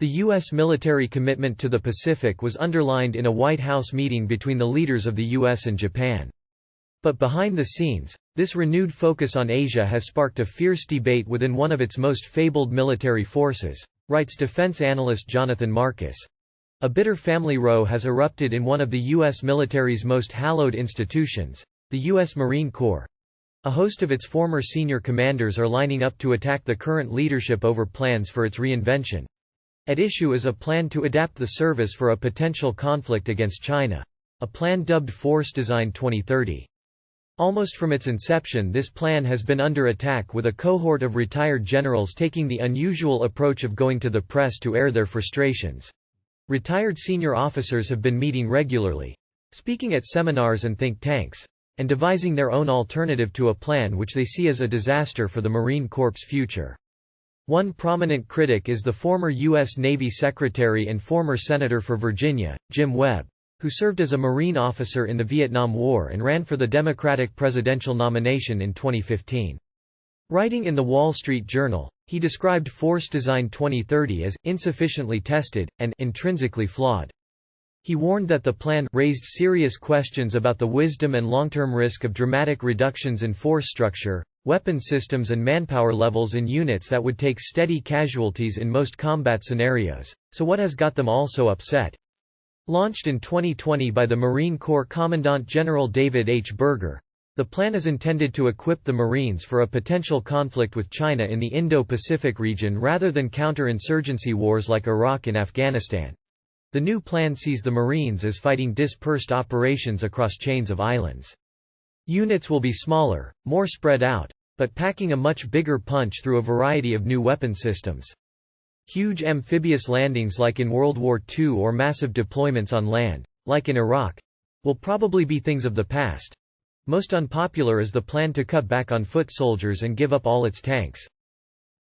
The U.S. military commitment to the Pacific was underlined in a White House meeting between the leaders of the U.S. and Japan. But behind the scenes, this renewed focus on Asia has sparked a fierce debate within one of its most fabled military forces, writes defense analyst Jonathan Marcus. A bitter family row has erupted in one of the U.S. military's most hallowed institutions, the U.S. Marine Corps. A host of its former senior commanders are lining up to attack the current leadership over plans for its reinvention. At issue is a plan to adapt the service for a potential conflict against China. A plan dubbed Force Design 2030. Almost from its inception, this plan has been under attack, with a cohort of retired generals taking the unusual approach of going to the press to air their frustrations. Retired senior officers have been meeting regularly, speaking at seminars and think tanks, and devising their own alternative to a plan which they see as a disaster for the Marine Corps' future. One prominent critic is the former U.S. Navy Secretary and former Senator for Virginia, Jim Webb, who served as a Marine officer in the Vietnam War and ran for the Democratic presidential nomination in 2015. Writing in The Wall Street Journal, he described Force Design 2030 as insufficiently tested and intrinsically flawed. He warned that the plan raised serious questions about the wisdom and long-term risk of dramatic reductions in force structure, weapon systems and manpower levels in units that would take steady casualties in most combat scenarios. So what has got them all so upset? Launched in 2020 by the Marine Corps Commandant General David H. Berger, the plan is intended to equip the Marines for a potential conflict with China in the Indo-Pacific region rather than counter-insurgency wars like Iraq and Afghanistan. The new plan sees the Marines as fighting dispersed operations across chains of islands. Units will be smaller, more spread out, but packing a much bigger punch through a variety of new weapon systems. Huge amphibious landings like in World War II or massive deployments on land, like in Iraq, will probably be things of the past. Most unpopular is the plan to cut back on foot soldiers and give up all its tanks.